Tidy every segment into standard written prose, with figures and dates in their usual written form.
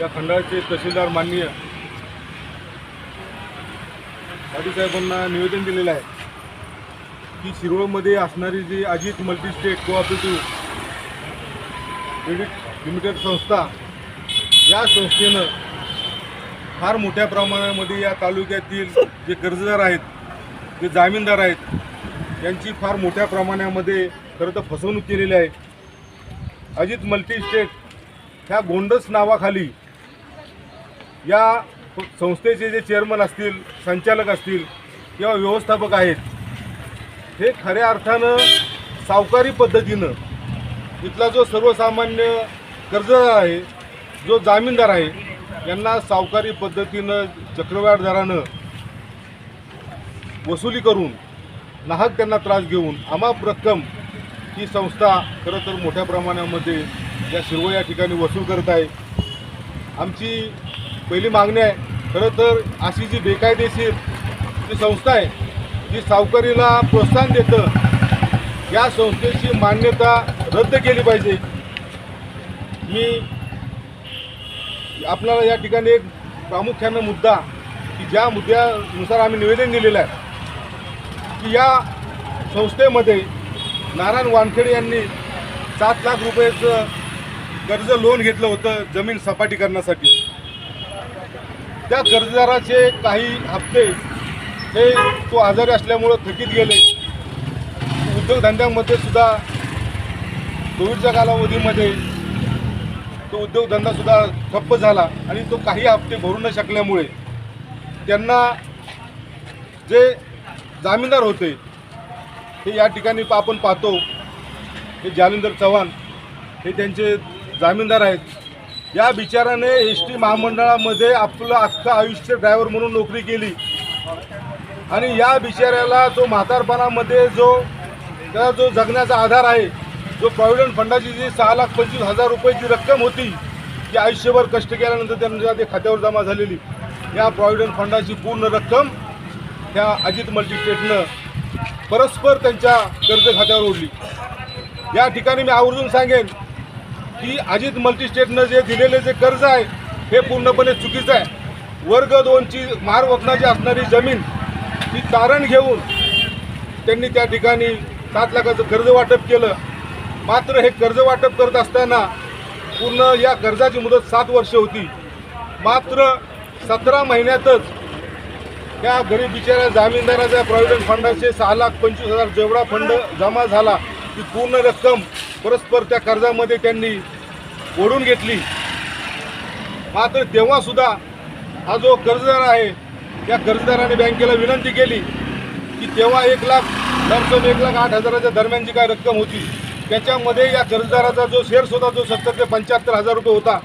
या खंडाचे तहसीलदार माननीय साहेबांना निवेदन दिलेलं आहे की शिरोळमध्ये असणारी जी Ajit multistate cooperative credit limited संस्था, या संस्थेनं फार मोठ्या प्रमाणामध्ये या तालुक्यातील जे कर्जदार आहेत, जे जामीनदार आहेत, यांची फार मोठ्या प्रमाणामध्ये खरं तर फसवणूक केलेली आहे. अजित मल्टीस्टेट ह्या गोंडस नावाखाली या संस्थेचे जे चेअरमन असतील, संचालक असतील किंवा व्यवस्थापक आहेत, हे खऱ्या अर्थानं सावकारी पद्धतीनं इथला जो सर्वसामान्य कर्जदार आहे, जो जामीनदार आहे, यांना सावकारी पद्धतीनं चक्रवाढ दरानं वसुली करून नाहक त्यांना त्रास घेऊन अमाप रक्कम ही संस्था खरं तर मोठ्या प्रमाणामध्ये या शिरोळ या ठिकाणी वसूल करत आहे. आमची पहिली मागणी आहे, खरं तर अशी जी बेकायदेशीर जी संस्था आहे, जी सावकारीला प्रोत्साहन देतं, या संस्थेची मान्यता रद्द केली पाहिजे. मी आपल्याला या ठिकाणी एक प्रामुख्यानं मुद्दा की ज्या मुद्द्यानुसार आम्ही निवेदन दिलेलं आहे की या संस्थेमध्ये नारायण वानखेडे यांनी 7 लाख रुपयाचं कर्ज लोन घेतलं होतं जमीन सपाटीकरणासाठी. त्या कर्जदाराचे काही हप्ते हे तो आजारी असल्यामुळं थकीत गेले. उद्योगधंद्यामध्ये सुद्धा कोविडच्या कालावधीमध्ये तो उद्योगधंदासुद्धा ठप्प झाला आणि तो काही हप्ते भरू न शकल्यामुळे त्यांना जे जामीनदार होते हे या ठिकाणी आपण पाहतो, हे जालिंदर चव्हाण हे त्यांचे जामीनदार आहेत. या बिचाराने एस टी महामंडळामध्ये आपलं अख्खं आयुष्य ड्रायव्हर म्हणून नोकरी केली आणि या बिचाऱ्याला जो म्हातारपणामध्ये त्याचा जो जगण्याचा आधार आहे, जो प्रॉव्हिडंट फंडाची जी 6,25,000 रुपयाची रक्कम होती, ती आयुष्यभर कष्ट केल्यानंतर त्यांच्या ते खात्यावर जमा झालेली, या प्रॉव्हिडंट फंडाची पूर्ण रक्कम त्या अजित मल्टीस्टेटनं परस्पर त्यांच्या कर्ज खात्यावर ओढली. या ठिकाणी मी आवर्जून सांगेन की अजित मल्टीस्टेटनं जे दिलेले जे कर्ज आहे हे पूर्णपणे चुकीचं आहे. वर्ग 2ची महारवतनाची असणारी जमीन ही तारण घेऊन त्यांनी त्या ठिकाणी 7 लाखाचं कर्ज वाटप केलं. मात्र हे कर्ज वाटप करत असताना पूर्ण या कर्जाची मुदत 7 वर्ष होती. मात्र 17 महिन्यातच त्या गरीब बिचाऱ्या जामीनदाराच्या प्रॉव्हिडंट फंडाचे 6,25,000 जेवढा फंड जमा झाला, ती पूर्ण रक्कम परस्पर त्या कर्जामध्ये त्यांनी ओढून घेतली. मात्र तेव्हासुद्धा हा जो कर्जदार आहे, त्या कर्जदाराने बँकेला विनंती केली की तेव्हा 1,08,000 दरम्यानची काय रक्कम होती, त्याच्यामध्ये या कर्जदाराचा जो शेअर्स होता जो 70,000 ते 75,000 रुपये होता.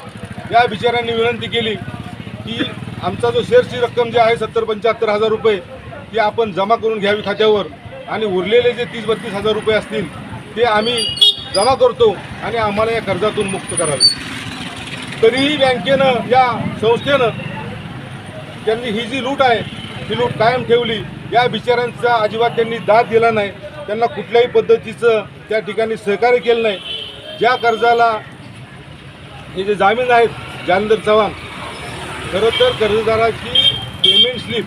या बिचाऱ्यांनी विनंती केली की आमचा जो शेअर्सची रक्कम जी आहे 70,000-75,000 रुपये ती आपण जमा करून घ्यावी खात्यावर आणि उरलेले जे 30,000-32,000 रुपये असतील ते आम्ही जमा करतो आणि आम्हाला या कर्जातून मुक्त करावे. तरीही बँकेनं, या संस्थेनं त्यांनी ही जी लूट आहे ही लूट कायम ठेवली. या बिचाऱ्यांचा अजिबात त्यांनी दाद दिला नाही, त्यांना कुठल्याही पद्धतीचं त्या ठिकाणी सहकार्य केलं नाही. ज्या कर्जाला हे जे जामीन आहेत जालिंदर चव्हाण, खरं तर कर्जदाराची पेमेंट स्लिप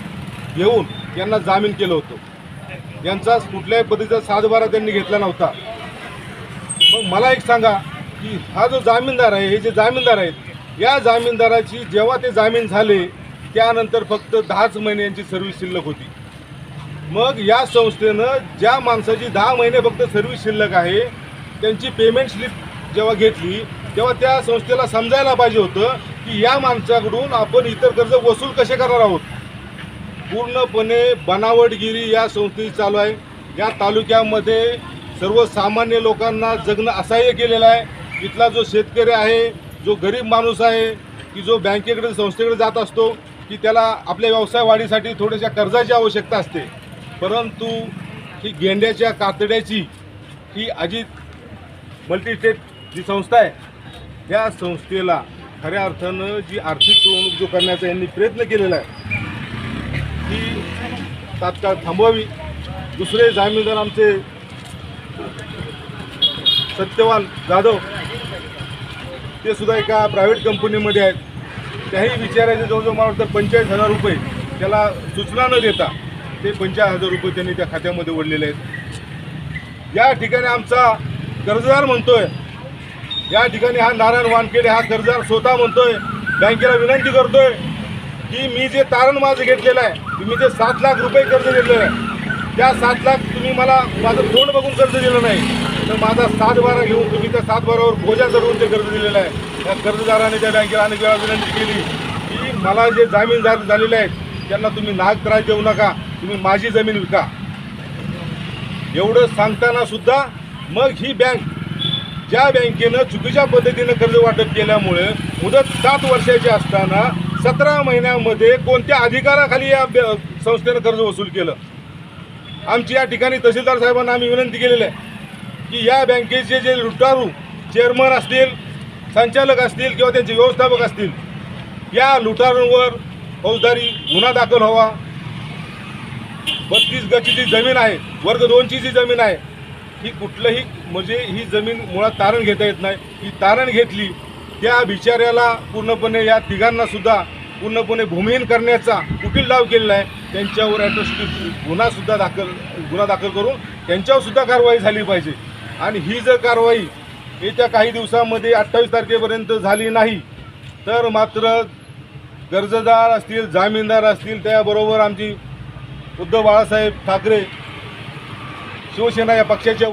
घेऊन यांना जामीन केलं होतं. यांचा कुठल्याही पद्धतीचा सातबारा त्यांनी घेतला नव्हता. मग मला एक सांगा की हा जो जामीनदार आहे, हे जे जामीनदार आहेत, या जामीनदाराची जेव्हा ते जामीन झाले त्यानंतर फक्त 10च महिन्यांची सर्व्हिस शिल्लक होती. मग या संस्थेनं ज्या माणसाची 10 महिने फक्त सर्व्हिस शिल्लक आहे त्यांची पेमेंट स्लिप जेव्हा घेतली तेव्हा त्या संस्थेला समजायला पाहिजे होतं की या माणसाकडून आपण इतर कर्ज वसूल कसे करणार आहोत. पूर्णपणे बनावटगिरी या संस्थेची चालू आहे. या तालुक्यामध्ये सर्वसामान्य लोकांना जगणं असह्य केलेलं आहे. इथला जो शेतकरी आहे, जो गरीब माणूस आहे की जो बँकेकडे संस्थेकडे जात असतो की त्याला आपल्या व्यवसाय वाढीसाठी थोड्याशा कर्जाची आवश्यकता असते, परंतु ही गेंड्याच्या कातड्याची ही अजित मल्टीस्टेट जी संस्था आहे, या संस्थेला खऱ्या अर्थानं जी आर्थिक पिळवणूक जो करण्याचा यांनी प्रयत्न केलेला आहे ती तात्काळ थांबवावी. दुसरे जामीनदार आमचे सत्यवान जाधव, ते सुद्धा एका प्रायव्हेट कंपनीमध्ये आहेत. त्याही विचारायचे जवळजवळ मला वाटतं 45,000 रुपये त्याला सूचना न देता ते 45,000 रुपये त्यांनी त्या खात्यामध्ये ओढलेले आहेत. या ठिकाणी आमचा कर्जदार म्हणतोय, या ठिकाणी हा नारायण वानखेडे हा कर्जदार स्वतः म्हणतोय, बँकेला विनंती करतोय की मी जे तारण माझं घेतलेलं आहे, मी जे 7 लाख रुपये कर्ज दिलेलं आहे, त्या 7 लाख तुम्ही मला माझं तोंड बघून कर्ज दिलं नाही, तर माझा 7/12 घेऊन तुम्ही त्या 7/12वर बोजा चढवून ते कर्ज दिलेलं आहे. त्या कर्जदाराने त्या बँकेला अनेक वेळा विनंती केली की मला जे जामीनदार झालेले आहेत त्यांना तुम्ही नाहक त्रास देऊ नका, तुम्ही माझी जमीन विका. एवढं सांगताना सुद्धा मग ही बँक, ज्या बँकेनं चुकीच्या पद्धतीनं कर्ज वाटप केल्यामुळे मुदत 7 वर्षाची असताना 17 महिन्यामध्ये कोणत्या अधिकाराखाली या संस्थेनं कर्ज वसूल केलं. आमची या ठिकाणी तहसीलदार साहेबांना आम्ही विनंती केलेली आहे की या बँकेचे जे लुटारू चेअरमन असतील, संचालक असतील किंवा त्यांचे व्यवस्थापक असतील, या लुटारूंवर फौजदारी गुन्हा दाखल व्हावा. 32 गजची जमीन आहे, वर्ग 2ची जी जमीन आहे, ही कुठलंही म्हणजे ही जमीन मुळात तारण घेता येत नाही. ही तारण घेतली त्या बिचाऱ्याला पूर्णपणे, या तिघांना सुद्धा पूर्णपणे भूमिहीन करण्याचा कुटील डाव केलेला आहे. त्यांच्यावर ॲट्रॉसिटी गुन्हा दाखल करून त्यांच्यावर सुद्धा कारवाई झाली पाहिजे. आणि ही जर कारवाई येत्या काही दिवसामध्ये 28 तारखेपर्यंत झाली नाही तर मात्र कर्जदार असतील, जामीनदार असतील, त्याबरोबर आमची उद्धव बाळासाहेब ठाकरे शिवसेना या पक्षाच्या